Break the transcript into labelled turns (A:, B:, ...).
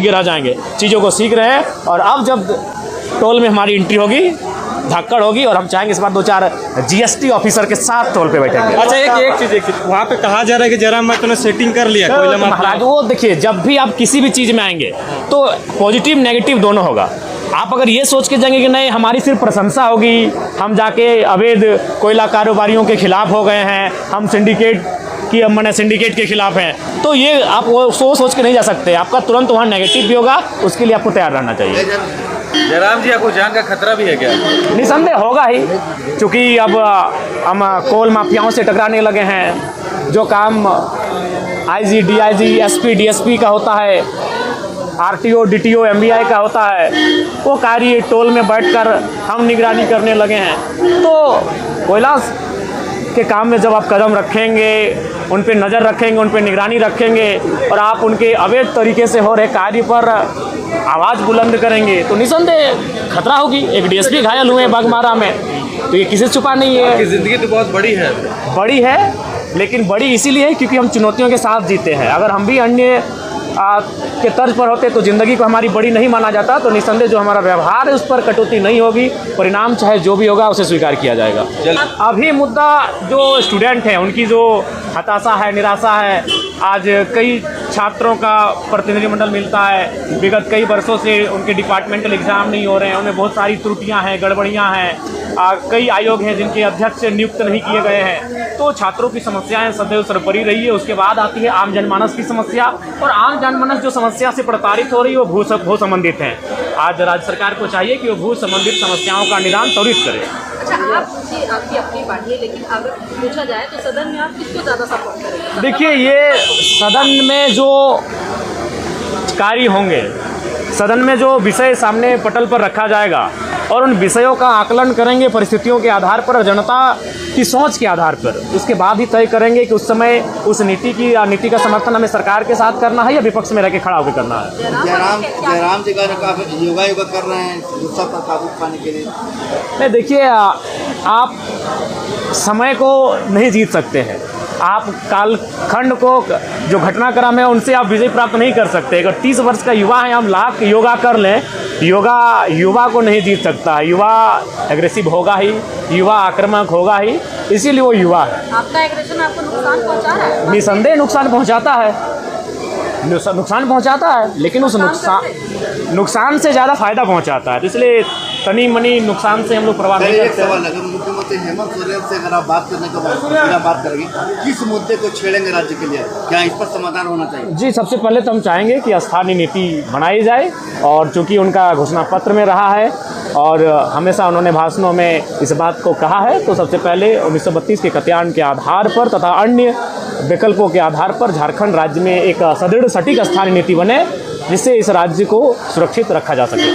A: गिरा जाएंगे, चीज़ों को सीख रहे हैं। और अब जब टोल में हमारी एंट्री होगी, धक्कड़ होगी, और हम चाहेंगे इस बार 2-4 जीएसटी ऑफिसर के साथ टोल पे बैठेंगे।
B: अच्छा, एक चीज़ वहाँ पे कहा जा रहा है कि जरा मैं तुमने सेटिंग कर लिया
A: तो महाराज, वो देखिए, जब भी आप किसी भी चीज़ में आएंगे तो पॉजिटिव नेगेटिव दोनों होगा। आप अगर ये सोच के जाएंगे कि नहीं हमारी सिर्फ प्रशंसा होगी, हम जाके अवैध कोयला कारोबारियों के खिलाफ हो गए हैं, हम सिंडिकेट के खिलाफ हैं, तो ये आप वो सोच के नहीं जा सकते। आपका तुरंत वहाँ नेगेटिव भी होगा, उसके लिए आपको तैयार रहना चाहिए।
C: जयराम जी, आपको जान का खतरा भी है क्या?
A: निसंदेह होगा ही, क्योंकि अब हम कोल माफियाओं से टकराने लगे हैं। जो काम आईजी, डीआईजी, एसपी, डीएसपी का होता है, आरटीओ, डीटीओ, एमवीआई का होता है, वो कार्य टोल में बैठकर हम निगरानी करने लगे हैं। तो कोयला के काम में जब आप कदम रखेंगे, उन पे नज़र रखेंगे, उन पे निगरानी रखेंगे, और आप उनके अवैध तरीके से हो रहे कार्य पर आवाज़ बुलंद करेंगे, तो निसंदेह खतरा होगी। एक डीएसपी घायल हुए बागमारा में, तो ये किसी से छुपा नहीं है।
C: आपकी ज़िंदगी तो बहुत बड़ी है,
A: लेकिन बड़ी इसीलिए है क्योंकि हम चुनौतियों के साथ जीते हैं। अगर हम भी अन्य के तर्ज पर होते तो ज़िंदगी को हमारी बड़ी नहीं माना जाता। तो निसंदेह जो हमारा व्यवहार है उस पर कटौती नहीं होगी, परिणाम चाहे जो भी होगा उसे स्वीकार किया जाएगा। अभी मुद्दा जो स्टूडेंट हैं उनकी जो हताशा है, निराशा है, आज कई छात्रों का प्रतिनिधिमंडल मिलता है, विगत कई वर्षों से उनके डिपार्टमेंटल एग्ज़ाम नहीं हो रहे हैं, उनमें बहुत सारी त्रुटियां हैं, गड़बड़ियां हैं, कई आयोग हैं जिनके अध्यक्ष नियुक्त नहीं किए गए हैं। तो छात्रों की समस्याएं सदैव सरबरी रही है। उसके बाद आती है आम जनमानस की समस्या, और आम जनमानस जो समस्या से प्रताड़ित हो रही है वो भू संबंधित हैं। आज राज्य सरकार को चाहिए कि वो भू संबंधित समस्याओं का निदान त्वरित करे।
D: अच्छा, आपकी अपनी पार्टी है, लेकिन अगर पूछा जाए तो सदन में आप किसको ज़्यादा सपोर्ट करेंगे?
A: देखिए, ये सदन में जो कार्य होंगे, सदन में जो विषय सामने पटल पर रखा जाएगा, और उन विषयों का आकलन करेंगे परिस्थितियों के आधार पर, जनता की सोच के आधार पर। उसके बाद ही तय करेंगे कि उस समय उस नीति का समर्थन हमें सरकार के साथ करना है या विपक्ष में रह के खड़ा होकर करना है।
E: जयराम जी का योगा कर रहे हैं गुस्सा पर काबू पाने के लिए।
A: नहीं, देखिए, आप समय को नहीं जीत सकते हैं। आप कालखंड को, जो घटनाक्रम है उनसे आप विजय प्राप्त नहीं कर सकते। अगर 30 वर्ष का युवा है, हम लाख योगा कर लें, युवा को नहीं जीत सकता है। युवा एग्रेसिव होगा ही, युवा आक्रामक होगा ही, इसीलिए वो युवा है।
D: आपका एग्रेशन आपको नुकसान पहुंचा रहा है?
A: निसंदेह नुकसान पहुंचाता है, लेकिन उस नुकसान से ज़्यादा फायदा पहुंचाता है। तो इसलिए तनी मनी नुकसान से हम लोग प्रभाव नहीं करते।
E: सवाल, अगर मुख्यमंत्री हेमंत सोरेन से अगर आप बात करने का बात करेंगे, किस मुद्दे को छेड़ेंगे राज्य के लिए? क्या इस पर समाधान होना चाहिए?
A: जी, सबसे पहले तो हम चाहेंगे कि स्थानीय नीति बनाई जाए, और चूँकि उनका घोषणा पत्र में रहा है और हमेशा उन्होंने भाषणों में इस बात को कहा है, तो सबसे पहले 1932 के कत्यान के आधार पर तथा अन्य विकल्पों के आधार पर झारखंड राज्य में एक सुदृढ़ सटीक स्थानीय नीति बने, जिससे इस राज्य को सुरक्षित रखा जा सके।